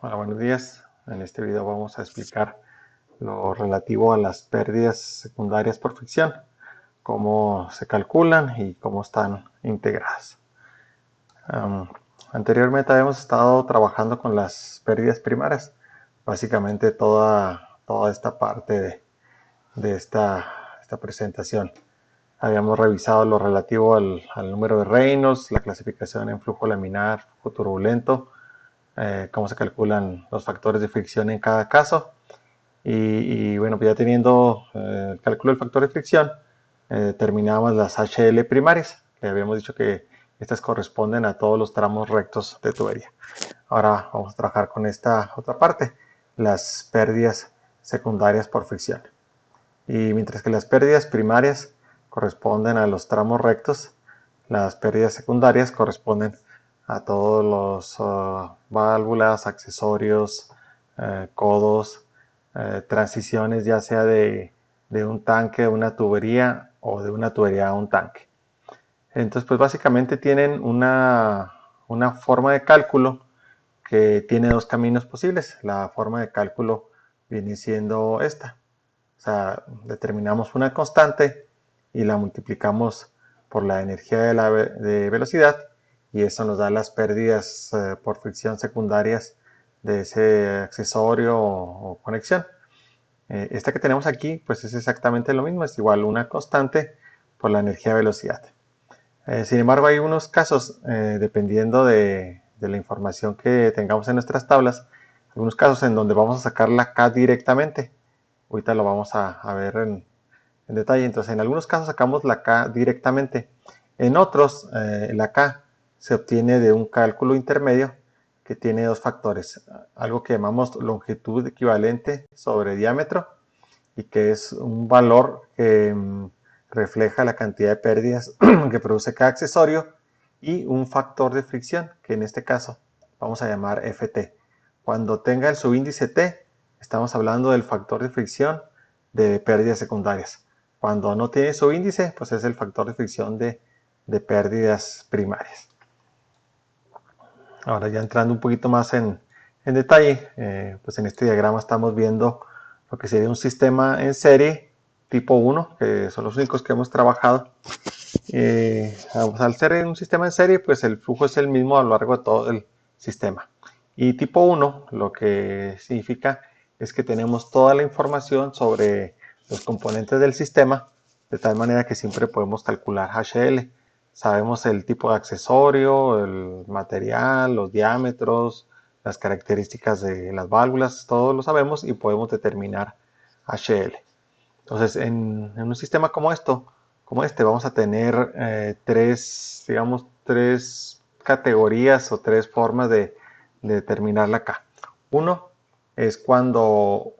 Hola, buenos días. En este video vamos a explicar lo relativo a las pérdidas secundarias por fricción, cómo se calculan y cómo están integradas. Anteriormente habíamos estado trabajando con las pérdidas primarias, básicamente toda esta parte de esta presentación. Habíamos revisado lo relativo al número de Reynolds, la clasificación en flujo laminar, flujo turbulento, cómo se calculan los factores de fricción en cada caso. Y bueno, pues ya teniendo el cálculo del factor de fricción, terminamos las HL primarias, que habíamos dicho que estas corresponden a todos los tramos rectos de tubería. Ahora vamos a trabajar con esta otra parte, las pérdidas secundarias por fricción. Y mientras que las pérdidas primarias corresponden a los tramos rectos, las pérdidas secundarias corresponden a todos los válvulas, accesorios, codos, transiciones ya sea de un tanque a una tubería o de una tubería a un tanque. Entonces, pues básicamente tienen una forma de cálculo que tiene dos caminos posibles. La forma de cálculo viene siendo esta. O sea, determinamos una constante y la multiplicamos por la energía de velocidad y eso nos da las pérdidas por fricción secundarias de ese accesorio o conexión. Esta que tenemos aquí pues es exactamente lo mismo, es igual una constante por la energía de velocidad. Sin embargo, hay unos casos, dependiendo de la información que tengamos en nuestras tablas, algunos casos en donde vamos a sacar la K directamente. Ahorita lo vamos a ver en detalle. Entonces, en algunos casos sacamos la K directamente. En otros, la K se obtiene de un cálculo intermedio que tiene dos factores. Algo que llamamos longitud equivalente sobre diámetro y que es un valor que refleja la cantidad de pérdidas que produce cada accesorio y un factor de fricción que en este caso vamos a llamar Ft. Cuando tenga el subíndice T, estamos hablando del factor de fricción de pérdidas secundarias. Cuando no tiene subíndice, pues es el factor de fricción de pérdidas primarias. Ahora ya entrando un poquito más en detalle, pues en este diagrama estamos viendo lo que sería un sistema en serie tipo 1, que son los únicos que hemos trabajado. Al ser un sistema en serie, pues el flujo es el mismo a lo largo de todo el sistema. Y tipo 1 lo que significa es que tenemos toda la información sobre los componentes del sistema, de tal manera que siempre podemos calcular HL. Sabemos el tipo de accesorio, el material, los diámetros, las características de las válvulas, todo lo sabemos y podemos determinar HL. Entonces, en un sistema como este, vamos a tener tres categorías o tres formas de determinar la K. Uno es cuando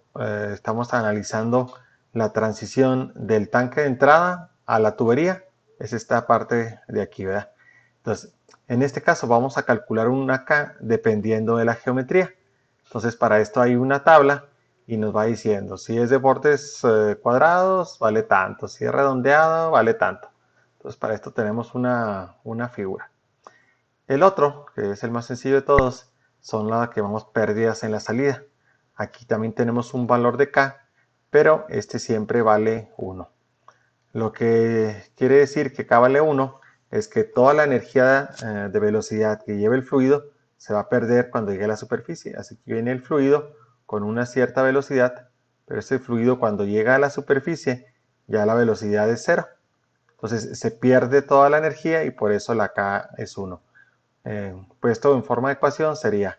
estamos analizando la transición del tanque de entrada a la tubería. Es esta parte de aquí, ¿verdad? Entonces, en este caso vamos a calcular una K dependiendo de la geometría. Entonces, para esto hay una tabla y nos va diciendo, si es de bordes cuadrados, vale tanto, si es redondeado, vale tanto. Entonces, para esto tenemos una figura. El otro, que es el más sencillo de todos, son las que llamamos pérdidas en la salida. Aquí también tenemos un valor de K, pero este siempre vale 1. Lo que quiere decir que K vale 1 es que toda la energía de velocidad que lleva el fluido se va a perder cuando llegue a la superficie. Así que viene el fluido con una cierta velocidad, pero ese fluido cuando llega a la superficie ya la velocidad es 0. Entonces se pierde toda la energía y por eso la K es 1. Puesto en forma de ecuación sería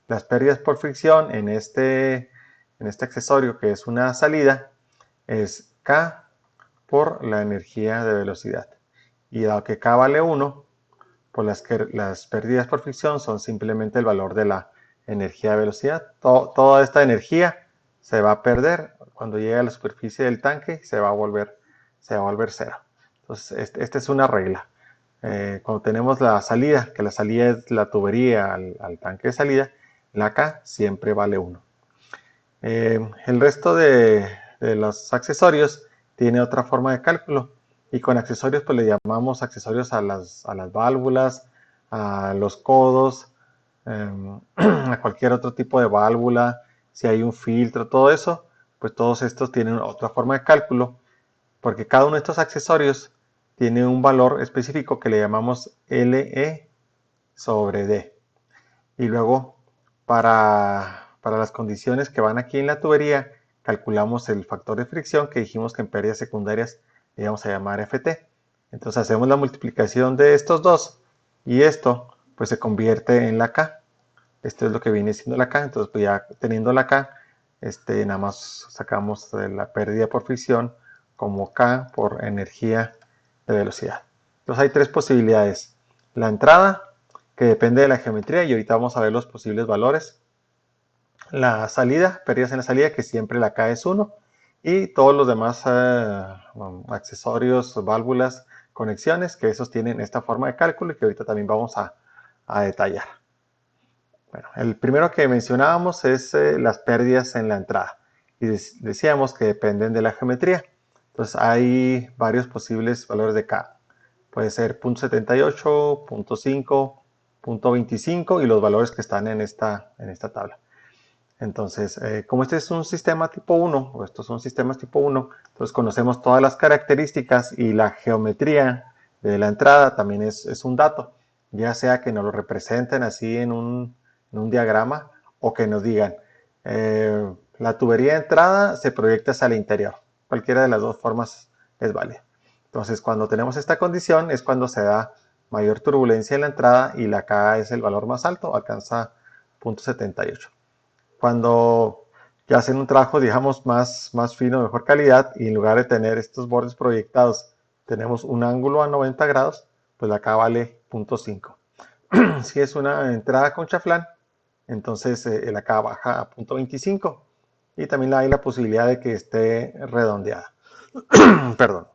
las pérdidas por fricción en este accesorio que es una salida es K por la energía de velocidad. Y dado que K vale 1, pues las pérdidas por fricción son simplemente el valor de la energía de velocidad. Toda esta energía se va a perder cuando llegue a la superficie del tanque y se va a volver 0. Entonces, esta es una regla. Cuando tenemos la salida, que la salida es la tubería al tanque de salida, la K siempre vale 1. El resto de los accesorios tiene otra forma de cálculo y con accesorios pues le llamamos accesorios a las válvulas, a los codos, a cualquier otro tipo de válvula, si hay un filtro, todo eso, pues todos estos tienen otra forma de cálculo, porque cada uno de estos accesorios tiene un valor específico que le llamamos LE sobre D. Y luego, para las condiciones que van aquí en la tubería, calculamos el factor de fricción que dijimos que en pérdidas secundarias le íbamos a llamar FT. Entonces hacemos la multiplicación de estos dos y esto pues se convierte en la K. Esto es lo que viene siendo la K. Entonces pues ya teniendo la K, nada más sacamos la pérdida por fricción como K por energía de velocidad. Entonces hay tres posibilidades. La entrada, que depende de la geometría, y ahorita vamos a ver los posibles valores. La salida, pérdidas en la salida, que siempre la K es 1. Y todos los demás accesorios, válvulas, conexiones, que esos tienen esta forma de cálculo y que ahorita también vamos a detallar. Bueno, el primero que mencionábamos es las pérdidas en la entrada. Y decíamos que dependen de la geometría. Entonces hay varios posibles valores de K. Puede ser 0.78, 0.5, 0.25 y los valores que están en esta tabla. Entonces, como este es un sistema tipo 1, o estos son sistemas tipo 1, entonces conocemos todas las características y la geometría de la entrada también es un dato, ya sea que nos lo representen así en un diagrama o que nos digan, la tubería de entrada se proyecta hacia el interior. Cualquiera de las dos formas es válida. Entonces, cuando tenemos esta condición es cuando se da mayor turbulencia en la entrada y la K es el valor más alto, alcanza 0.78. Cuando ya hacen un trabajo, digamos, más fino, de mejor calidad, y en lugar de tener estos bordes proyectados, tenemos un ángulo a 90 grados, pues la K vale 0.5. Si es una entrada con chaflán, entonces la K baja a 0.25. Y también hay la posibilidad de que esté redondeada. Perdón.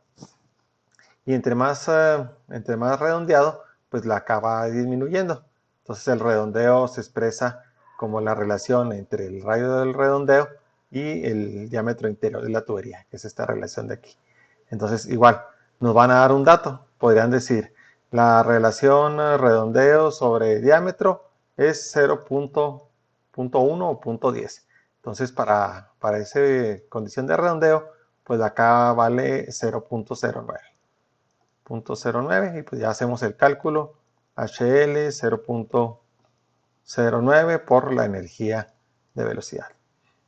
Y entre más redondeado, pues la K va disminuyendo. Entonces el redondeo se expresa como la relación entre el radio del redondeo y el diámetro interior de la tubería, que es esta relación de aquí. Entonces igual, nos van a dar un dato. Podrían decir, la relación redondeo sobre diámetro es 0.1 o 0.10. Entonces para esa condición de redondeo, pues acá vale 0.09. 0.09 y pues ya hacemos el cálculo. HL 0.09 por la energía de velocidad.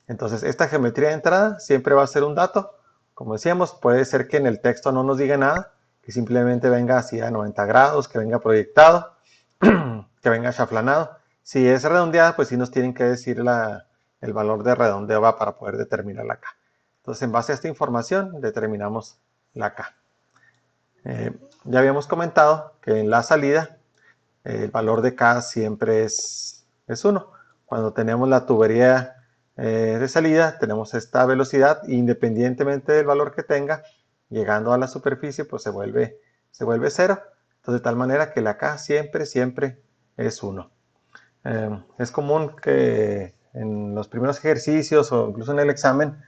Entonces esta geometría de entrada siempre va a ser un dato. Como decíamos, puede ser que en el texto no nos diga nada, que simplemente venga así a 90 grados, que venga proyectado, que venga chaflanado. Si es redondeada, pues sí nos tienen que decir el valor de redondeo para poder determinar la K. Entonces en base a esta información determinamos la K. Ya habíamos comentado que en la salida el valor de K siempre es 1. Cuando tenemos la tubería de salida, tenemos esta velocidad, independientemente del valor que tenga, llegando a la superficie, pues se vuelve 0. Entonces, de tal manera que la K siempre es 1. Es común que en los primeros ejercicios o incluso en el examen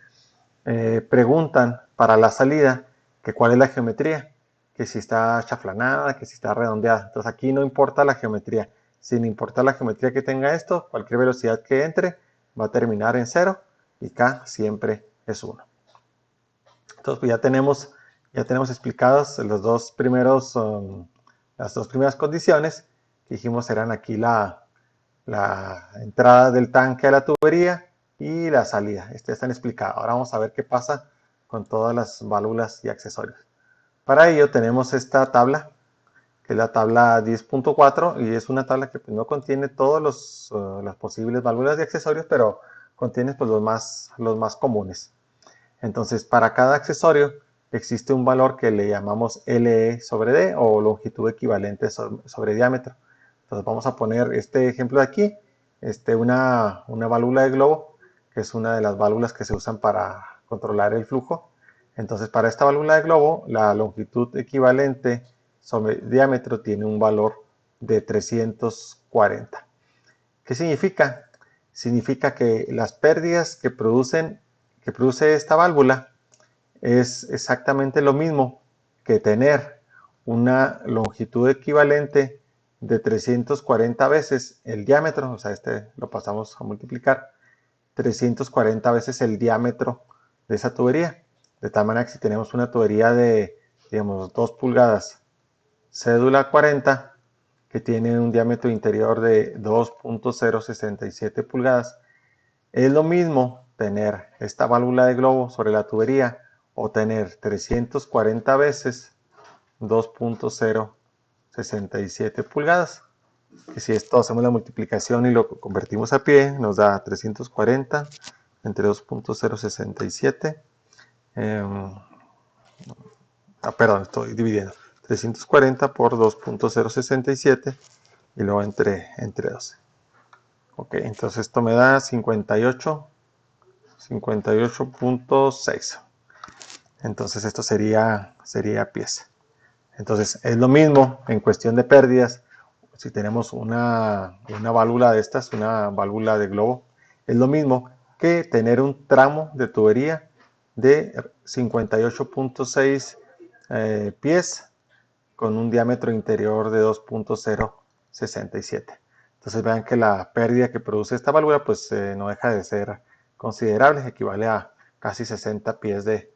preguntan para la salida que cuál es la geometría, que si está chaflanada, que si está redondeada. Entonces aquí no importa la geometría. Sin importar la geometría que tenga esto, cualquier velocidad que entre va a terminar en 0 y K siempre es 1. Entonces pues ya tenemos explicadas las dos primeras condiciones que dijimos eran aquí la entrada del tanque a la tubería y la salida. Están explicadas. Ahora vamos a ver qué pasa con todas las válvulas y accesorios. Para ello tenemos esta tabla, que es la tabla 10.4, y es una tabla que pues, no contiene todas las posibles válvulas y accesorios, pero contiene pues, los más comunes. Entonces, para cada accesorio existe un valor que le llamamos LE sobre D o longitud equivalente sobre diámetro. Entonces vamos a poner este ejemplo de aquí, una válvula de globo, que es una de las válvulas que se usan para controlar el flujo. Entonces para esta válvula de globo, la longitud equivalente sobre diámetro tiene un valor de 340. ¿Qué significa? Significa que las pérdidas que produce esta válvula es exactamente lo mismo que tener una longitud equivalente de 340 veces el diámetro, o sea, este lo pasamos a multiplicar, 340 veces el diámetro de esa tubería. De tal manera que si tenemos una tubería de, digamos, 2 pulgadas, cédula 40, que tiene un diámetro interior de 2.067 pulgadas, es lo mismo tener esta válvula de globo sobre la tubería o tener 340 veces 2.067 pulgadas. Que si esto hacemos la multiplicación y lo convertimos a pie, nos da 340 entre 2.067. Perdón, estoy dividiendo. 340 por 2.067 y luego entre 12. Ok, entonces esto me da 58.6. Entonces esto sería pies. Entonces es lo mismo en cuestión de pérdidas. Si tenemos una válvula de estas, una válvula de globo, es lo mismo que tener un tramo de tubería de 58.6 pies con un diámetro interior de 2.067. Entonces vean que la pérdida que produce esta válvula pues no deja de ser considerable, equivale a casi 60 pies de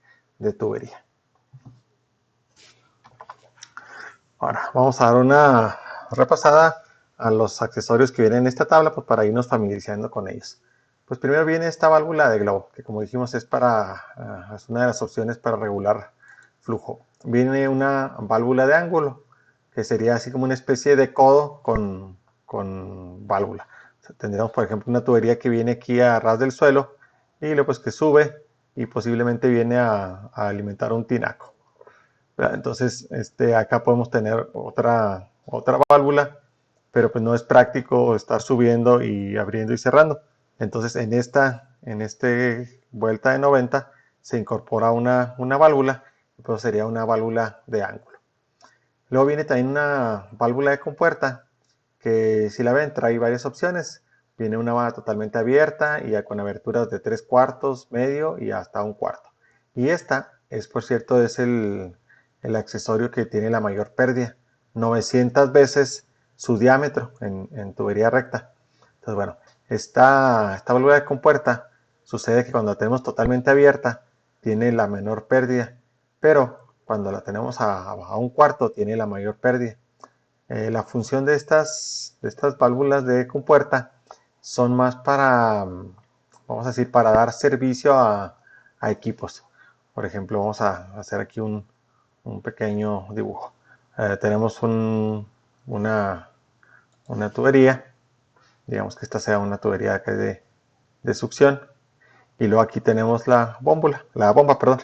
tubería. Ahora vamos a dar una repasada a los accesorios que vienen en esta tabla pues para irnos familiarizando con ellos. Pues primero viene esta válvula de globo, que como dijimos es una de las opciones para regular flujo. Viene una válvula de ángulo, que sería así como una especie de codo con válvula. O sea, tendríamos por ejemplo una tubería que viene aquí a ras del suelo y luego pues que sube y posiblemente viene a alimentar un tinaco. Entonces acá podemos tener otra válvula, pero pues no es práctico estar subiendo y abriendo y cerrando. Entonces en esta vuelta de 90 se incorpora una válvula, pues sería una válvula de ángulo. Luego viene también una válvula de compuerta, que si la ven trae varias opciones. Viene una totalmente abierta y ya con aberturas de 3/4, medio y hasta 1/4. Y esta es, por cierto, es el accesorio que tiene la mayor pérdida, 900 veces su diámetro en tubería recta. Entonces, bueno, esta válvula de compuerta sucede que cuando la tenemos totalmente abierta tiene la menor pérdida, pero cuando la tenemos a 1/4 tiene la mayor pérdida. La función de estas válvulas de compuerta son más para, vamos a decir, para dar servicio a equipos. Por ejemplo, vamos a hacer aquí un pequeño dibujo. Tenemos una tubería, digamos que esta sea una tubería de succión, y luego aquí tenemos la bomba, perdón.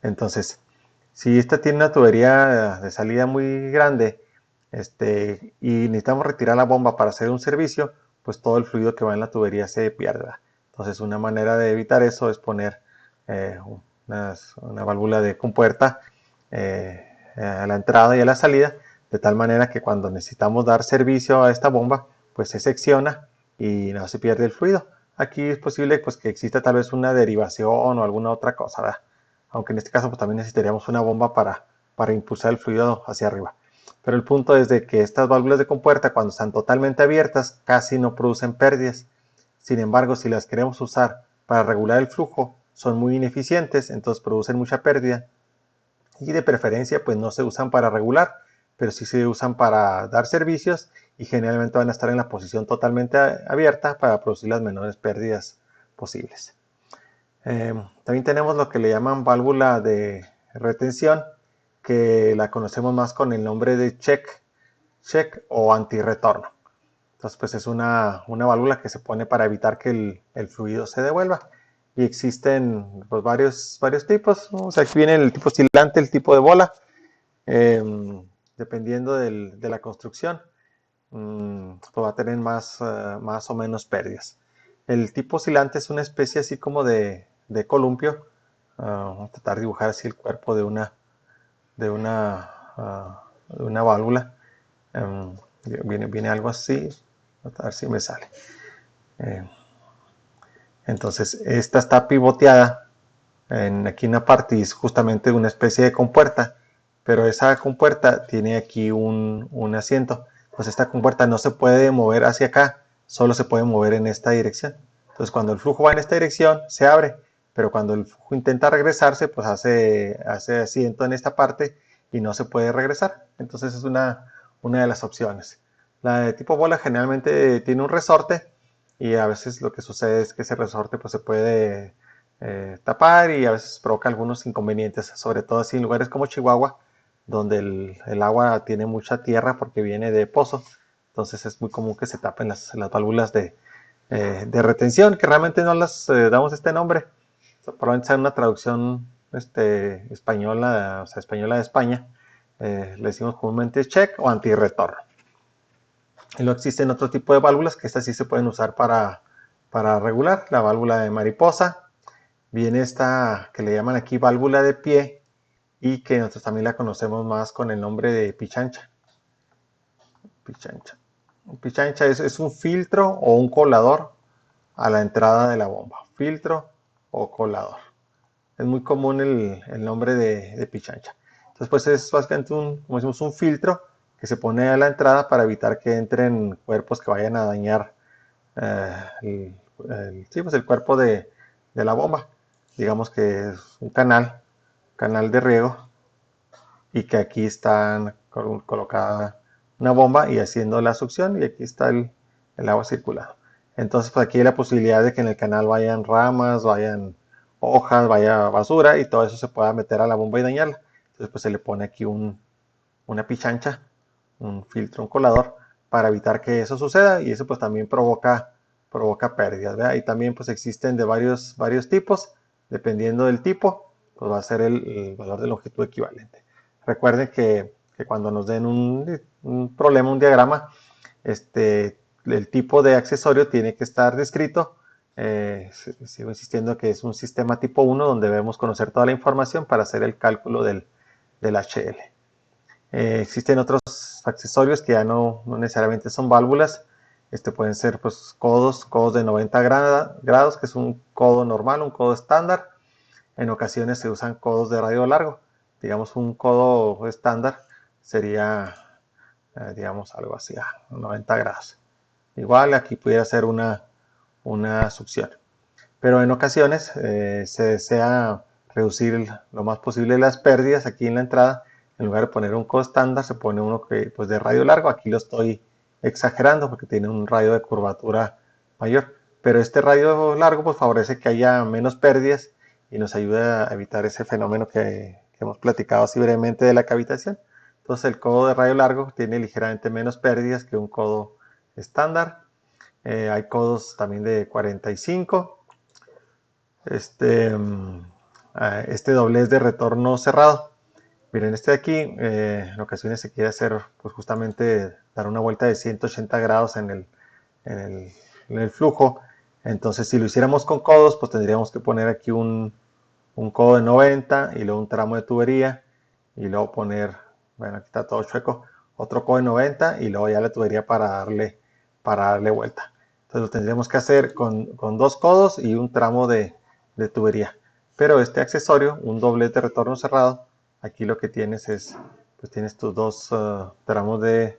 Entonces, si esta tiene una tubería de salida muy grande, y necesitamos retirar la bomba para hacer un servicio, pues todo el fluido que va en la tubería se pierda. Entonces una manera de evitar eso es poner una válvula de compuerta a la entrada y a la salida, de tal manera que cuando necesitamos dar servicio a esta bomba, pues se secciona y no se pierde el fluido. Aquí es posible pues, que exista tal vez una derivación o alguna otra cosa, ¿verdad? Aunque en este caso pues, también necesitaríamos una bomba para impulsar el fluido hacia arriba. Pero el punto es de que estas válvulas de compuerta, cuando están totalmente abiertas, casi no producen pérdidas. Sin embargo, si las queremos usar para regular el flujo, son muy ineficientes, entonces producen mucha pérdida. Y de preferencia, pues no se usan para regular, pero sí se usan para dar servicios y generalmente van a estar en la posición totalmente abierta para producir las menores pérdidas posibles. También tenemos lo que le llaman válvula de retención, que la conocemos más con el nombre de check o antirretorno. Entonces, pues es una válvula que se pone para evitar que el fluido se devuelva. Y existen pues, varios tipos, ¿no? O sea, aquí viene el tipo oscilante, el tipo de bola, dependiendo de la construcción, pues va a tener más o menos pérdidas. El tipo oscilante es una especie así como de columpio. Vamos a tratar de dibujar así el cuerpo de una válvula. Viene algo así, a ver si me sale. Entonces esta está pivoteada aquí en una parte y es justamente una especie de compuerta, pero esa compuerta tiene aquí un asiento, pues esta compuerta no se puede mover hacia acá, solo se puede mover en esta dirección. Entonces cuando el flujo va en esta dirección, se abre, pero cuando el flujo intenta regresarse, pues hace asiento en esta parte y no se puede regresar. Entonces es una de las opciones. La de tipo bola generalmente tiene un resorte y a veces lo que sucede es que ese resorte pues se puede tapar y a veces provoca algunos inconvenientes, sobre todo así en lugares como Chihuahua, donde el agua tiene mucha tierra porque viene de pozo. Entonces es muy común que se tapen las válvulas de retención, que realmente no las damos este nombre. Probablemente sea una traducción española, o sea, española de España. Le decimos comúnmente check o antirretorno. Y luego existen otro tipo de válvulas que estas sí se pueden usar para regular. La válvula de mariposa. Viene esta que le llaman aquí válvula de pie y que nosotros también la conocemos más con el nombre de pichancha. Pichancha. Pichancha es un filtro o un colador a la entrada de la bomba. Filtro o colador. Es muy común el nombre de pichancha. Entonces, pues es básicamente como decimos, un filtro que se pone a la entrada para evitar que entren cuerpos que vayan a dañar pues el cuerpo de la bomba. Digamos que es un canal de riego y que aquí está colocada una bomba y haciendo la succión y aquí está el agua circulando. Entonces pues aquí hay la posibilidad de que en el canal vayan ramas, vayan hojas, vaya basura y todo eso se pueda meter a la bomba y dañarla. Entonces pues se le pone aquí una pichancha, un filtro, un colador para evitar que eso suceda y eso pues también provoca pérdidas, ¿verdad? Y también pues existen de varios tipos, dependiendo del tipo, pues va a ser el valor de longitud equivalente. Recuerden que cuando nos den un problema, un diagrama, el tipo de accesorio tiene que estar descrito. Sigo insistiendo que es un sistema tipo 1 donde debemos conocer toda la información para hacer el cálculo del HL. Existen otros accesorios que ya no necesariamente son válvulas. Pueden ser pues, codos de 90 grados, que es un codo normal, un codo estándar. En ocasiones se usan codos de radio largo. Digamos, un codo estándar sería, digamos, algo así, 90 grados. Igual aquí pudiera ser una succión. Pero en ocasiones se desea reducir lo más posible las pérdidas aquí en la entrada. En lugar de poner un codo estándar, se pone uno que, pues, de radio largo. Aquí lo estoy exagerando porque tiene un radio de curvatura mayor. Pero este radio largo pues, favorece que haya menos pérdidas y nos ayuda a evitar ese fenómeno que hemos platicado así brevemente de la cavitación. Entonces el codo de radio largo tiene ligeramente menos pérdidas que un codo estándar. Hay codos también de 45. Este doblez de retorno cerrado. Miren, de aquí en ocasiones se quiere hacer pues justamente dar una vuelta de 180 grados en el flujo. Entonces si lo hiciéramos con codos, pues tendríamos que poner aquí un codo de 90 y luego un tramo de tubería y luego poner, bueno, aquí está todo chueco, otro codo de 90 y luego ya la tubería para darle vuelta. Entonces lo tendríamos que hacer con dos codos y un tramo de tubería. Pero este accesorio, un doblez de retorno cerrado, aquí lo que tienes es, pues tienes tus dos tramos de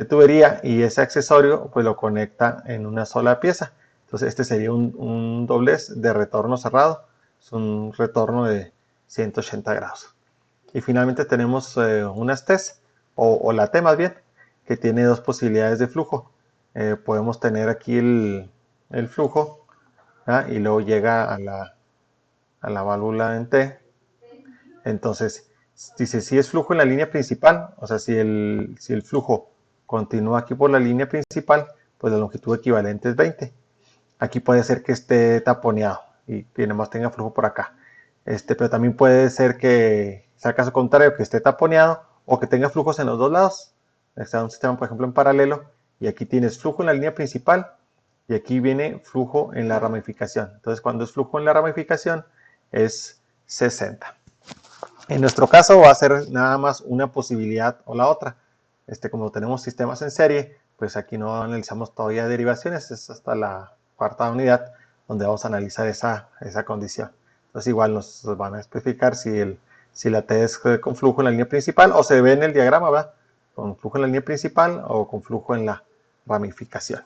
tubería y ese accesorio pues lo conecta en una sola pieza. Entonces este sería un doblez de retorno cerrado, es un retorno de 180 grados. Y finalmente tenemos unas T's, o la T más bien, que tiene dos posibilidades de flujo. Podemos tener aquí el flujo y luego llega a la válvula en T. Entonces, dice, si es flujo en la línea principal, o sea, si el flujo continúa aquí por la línea principal, pues la longitud equivalente es 20. Aquí puede ser que esté taponeado y que nomás tenga flujo por acá. Pero también puede ser que sea el caso contrario, que esté taponeado o que tenga flujos en los dos lados. Está un sistema, por ejemplo, en paralelo y aquí tienes flujo en la línea principal y aquí viene flujo en la ramificación. Entonces, cuando es flujo en la ramificación es 60. En nuestro caso va a ser nada más una posibilidad o la otra. Como tenemos sistemas en serie, pues aquí no analizamos todavía derivaciones, es hasta la cuarta unidad donde vamos a analizar esa condición. Entonces igual nos van a especificar si la T es con flujo en la línea principal o se ve en el diagrama, ¿verdad? con flujo en la línea principal o con flujo en la ramificación.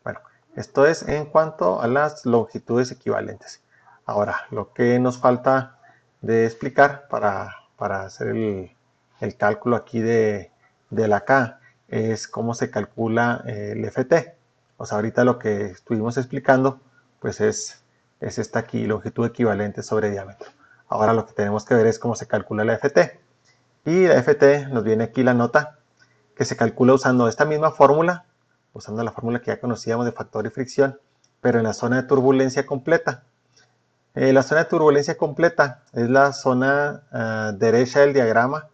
Bueno, esto es en cuanto a las longitudes equivalentes. Ahora, lo que nos falta de explicar para hacer el cálculo aquí de la K es cómo se calcula el FT. O sea, ahorita lo que estuvimos explicando pues es esta aquí, longitud equivalente sobre diámetro. Ahora lo que tenemos que ver es cómo se calcula la FT. Y la FT nos viene aquí la nota que se calcula usando esta misma fórmula, usando la fórmula que ya conocíamos de factor de fricción, pero en la zona de turbulencia completa. La zona de turbulencia completa es la zona derecha del diagrama,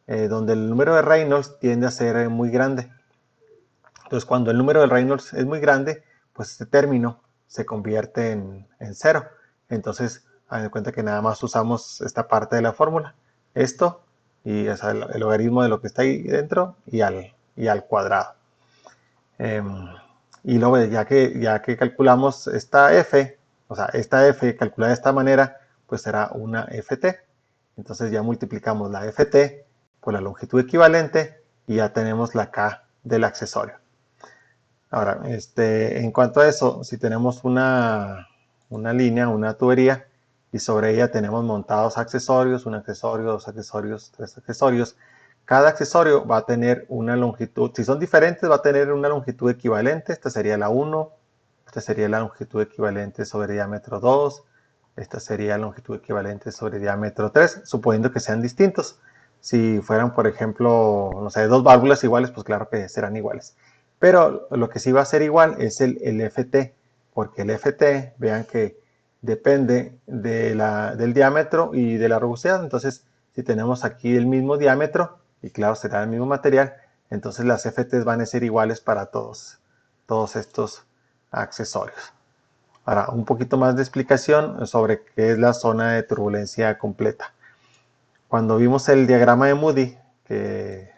donde el número de Reynolds tiende a ser muy grande. Entonces, cuando el número de Reynolds es muy grande, pues este término se convierte en cero. Entonces, hagan cuenta que nada más usamos esta parte de la fórmula. Esto, y o sea, el logaritmo de lo que está ahí dentro, y al cuadrado. Y luego, ya que calculamos esta f, o sea, esta f calculada de esta manera, pues será una ft. Entonces ya multiplicamos la ft por la longitud equivalente y ya tenemos la k del accesorio. Ahora, en cuanto a eso, si tenemos una línea, una tubería, y sobre ella tenemos montados accesorios, un accesorio, dos accesorios, tres accesorios, cada accesorio va a tener una longitud, si son diferentes, va a tener una longitud equivalente. Esta sería la 1, esta sería la longitud equivalente sobre diámetro 2, esta sería la longitud equivalente sobre diámetro 3, suponiendo que sean distintos. Si fueran, por ejemplo, no sé, dos válvulas iguales, pues claro que serán iguales. Pero lo que sí va a ser igual es el FT, porque el FT, vean que depende del diámetro y de la rugosidad. Entonces, si tenemos aquí el mismo diámetro, y claro, será el mismo material, entonces las FTs van a ser iguales para todos estos accesorios. Ahora, un poquito más de explicación sobre qué es la zona de turbulencia completa. Cuando vimos el diagrama de Moody, que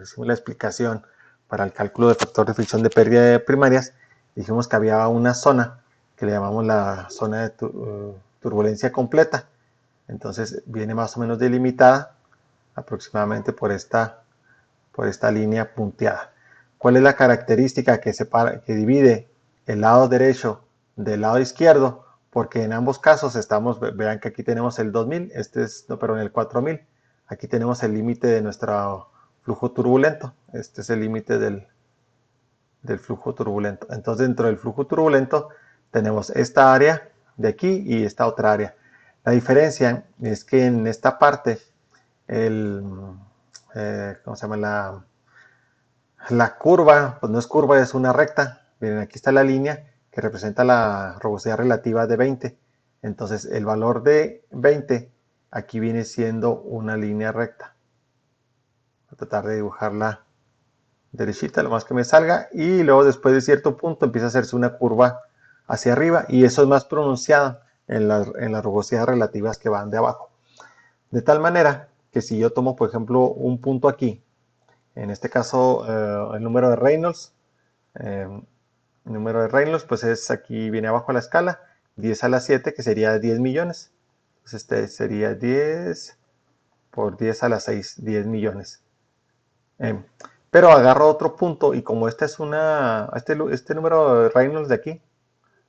hicimos la explicación para el cálculo del factor de fricción de pérdida de primarias, dijimos que había una zona que le llamamos la zona de turbulencia completa. Entonces viene más o menos delimitada aproximadamente por esta línea punteada. ¿Cuál es la característica que divide el lado derecho del lado izquierdo? Porque en ambos casos vean que aquí tenemos el 2000, pero en el 4000. Aquí tenemos el límite de nuestro flujo turbulento. Este es el límite del flujo turbulento. Entonces, dentro del flujo turbulento tenemos esta área de aquí y esta otra área. La diferencia es que en esta parte, ¿cómo se llama? La curva, pues no es curva, es una recta. Miren, aquí está la línea que representa la rugosidad relativa de 20. Entonces, el valor de 20 aquí viene siendo una línea recta. Voy a tratar de dibujarla derechita, lo más que me salga. Y luego, después de cierto punto, empieza a hacerse una curva hacia arriba. Y eso es más pronunciado en las rugosidades relativas que van de abajo. De tal manera que si yo tomo, por ejemplo, un punto aquí, en este caso, el número de Reynolds. El número de Reynolds, pues es aquí, viene abajo a la escala, 10 a la 7, que sería 10 millones. Entonces este sería 10 por 10 a la 6, 10 millones. Pero agarro otro punto y como este número de Reynolds de aquí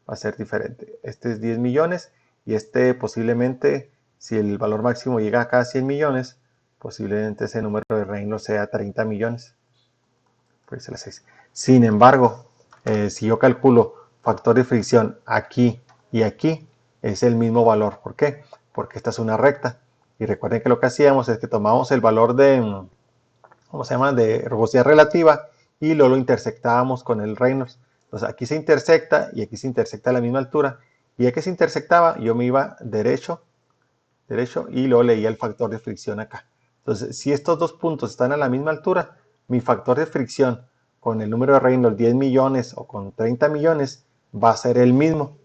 va a ser diferente. Este es 10 millones y este posiblemente, si el valor máximo llega acá a 100 millones, posiblemente ese número de Reynolds sea 30 millones. Pues la 6. Sin embargo, si yo calculo factor de fricción aquí y aquí, es el mismo valor. ¿Por qué? Porque esta es una recta. Y recuerden que lo que hacíamos es que tomamos el valor de, ¿cómo se llama?, de rugosidad relativa y luego lo intersectábamos con el Reynolds. Entonces aquí se intersecta y aquí se intersecta a la misma altura. Y ya que se intersectaba, yo me iba derecho y luego leía el factor de fricción acá. Entonces, si estos dos puntos están a la misma altura, mi factor de fricción con el número de Reynolds 10 millones o con 30 millones va a ser el mismo.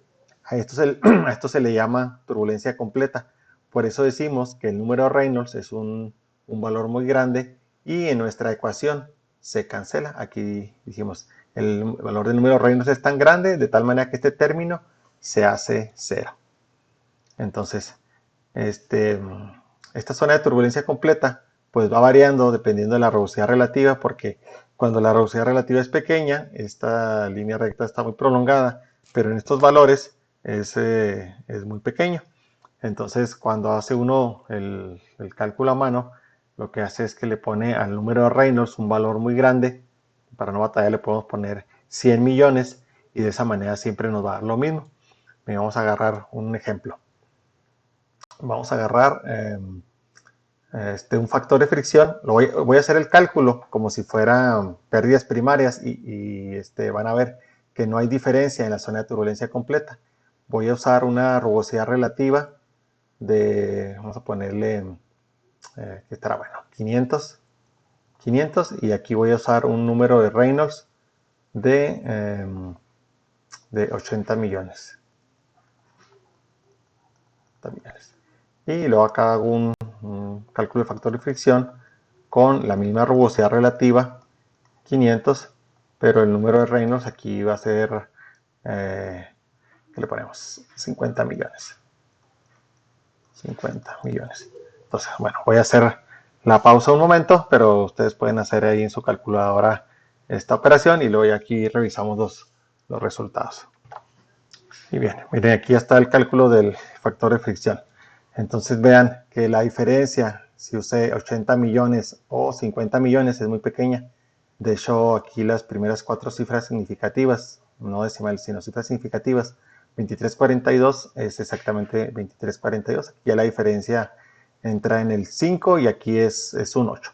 A esto se le llama turbulencia completa. Por eso decimos que el número de Reynolds es un valor muy grande y en nuestra ecuación se cancela. Aquí dijimos el valor del número de Reynolds es tan grande de tal manera que este término se hace cero. Entonces, esta zona de turbulencia completa pues va variando dependiendo de la rugosidad relativa, porque cuando la rugosidad relativa es pequeña, esta línea recta está muy prolongada, pero en estos valores es muy pequeño. Entonces, cuando hace uno el cálculo a mano, lo que hace es que le pone al número de Reynolds un valor muy grande. Para no batallar le podemos poner 100 millones y de esa manera siempre nos va a dar lo mismo. Vamos a agarrar un ejemplo. Vamos a agarrar un factor de fricción. Voy a hacer el cálculo como si fueran pérdidas primarias y van a ver que no hay diferencia en la zona de turbulencia completa. Voy a usar una rugosidad relativa de, vamos a ponerle, que estará bueno, 500, y aquí voy a usar un número de Reynolds de 80 millones. Y luego acá hago un cálculo de factor de fricción con la misma rugosidad relativa, 500, pero el número de Reynolds aquí va a ser, ¿qué le ponemos? 50 millones. 50 millones. Entonces, bueno, voy a hacer la pausa un momento, pero ustedes pueden hacer ahí en su calculadora esta operación y luego aquí revisamos los resultados. Y bien, miren, aquí está el cálculo del factor de fricción. Entonces vean que la diferencia, si usé 80 millones o 50 millones, es muy pequeña. De hecho, aquí las primeras 4 cifras significativas, no decimales, sino cifras significativas, 2342 es exactamente 2342. Aquí ya la diferencia entra en el 5 y aquí es un 8.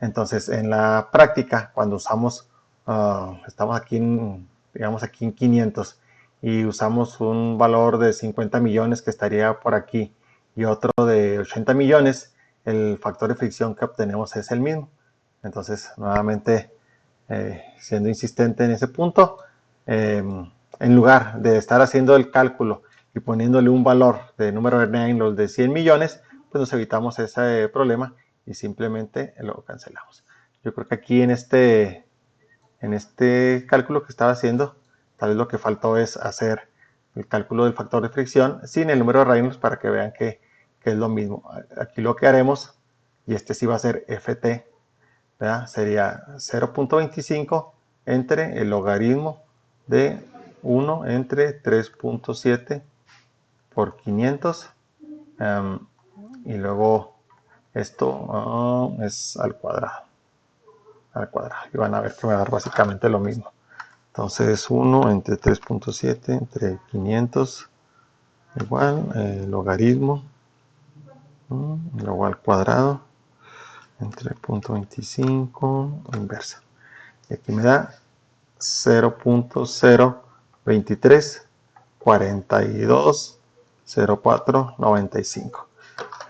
Entonces, en la práctica, cuando usamos, estamos aquí digamos aquí en 500 y usamos un valor de 50 millones que estaría por aquí y otro de 80 millones, el factor de fricción que obtenemos es el mismo. Entonces, nuevamente, siendo insistente en ese punto, en lugar de estar haciendo el cálculo y poniéndole un valor de número de Reynolds de 100 millones, pues nos evitamos ese problema y simplemente lo cancelamos. Yo creo que aquí en este cálculo que estaba haciendo, tal vez lo que faltó es hacer el cálculo del factor de fricción sin el número de Reynolds para que vean que es lo mismo. Aquí lo que haremos, y este sí va a ser FT, ¿verdad? Sería 0.25 entre el logaritmo de 1 entre 3.7 por 500 y luego esto es al cuadrado. Y van a ver que va a dar básicamente lo mismo. Entonces 1 entre 3.7 entre 500 igual logaritmo luego al cuadrado entre 0.25 inversa. Y aquí me da 0.023 42 04 95.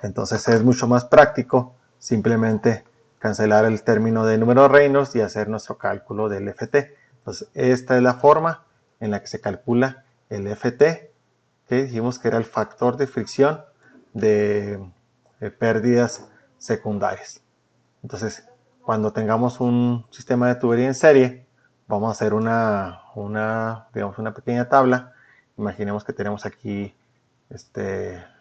Entonces es mucho más práctico simplemente cancelar el término de número de Reynolds y hacer nuestro cálculo del FT. Entonces esta es la forma en la que se calcula el FT, que dijimos que era el factor de fricción de pérdidas secundarias. Entonces, cuando tengamos un sistema de tubería en serie, vamos a hacer digamos, una pequeña tabla. Imaginemos que tenemos aquí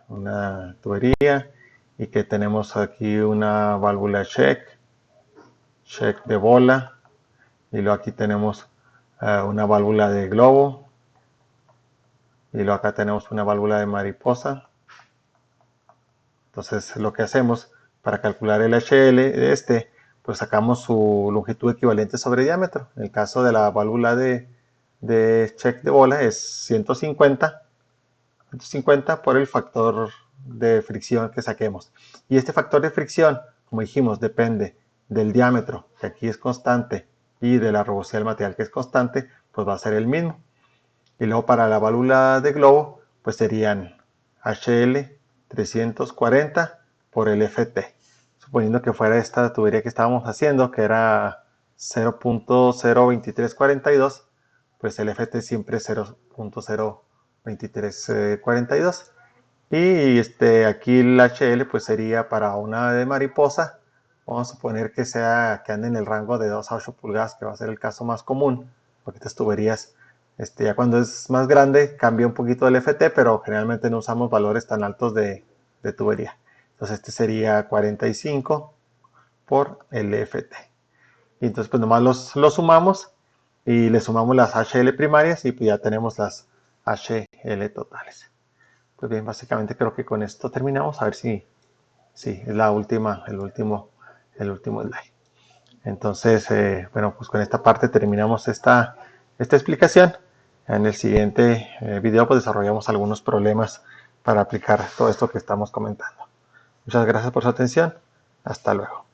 una tubería y que tenemos aquí una válvula check de bola, y luego aquí tenemos una válvula de globo, y luego acá tenemos una válvula de mariposa. Entonces lo que hacemos para calcular el HL de pues sacamos su longitud equivalente sobre diámetro. En el caso de la válvula de check de bola es 150 por el factor de fricción que saquemos. Y este factor de fricción, como dijimos, depende del diámetro, que aquí es constante, y de la rugosidad del material, que es constante, pues va a ser el mismo. Y luego para la válvula de globo, pues serían HL 340 por el FT. Suponiendo que fuera esta tubería que estábamos haciendo, que era 0.02342, pues el FT siempre es 0.02342. Y aquí el HL pues sería para una de mariposa. Vamos a suponer que ande en el rango de 2 a 8 pulgadas, que va a ser el caso más común, porque estas tuberías ya cuando es más grande cambia un poquito el FT, pero generalmente no usamos valores tan altos de tubería. Entonces este sería 45 por LFT. Y entonces pues nomás los sumamos y le sumamos las HL primarias y pues ya tenemos las HL totales. Pues bien, básicamente creo que con esto terminamos. A ver si es la última, el último slide. Entonces, bueno, pues con esta parte terminamos esta explicación. En el siguiente video pues desarrollamos algunos problemas para aplicar todo esto que estamos comentando. Muchas gracias por su atención. Hasta luego.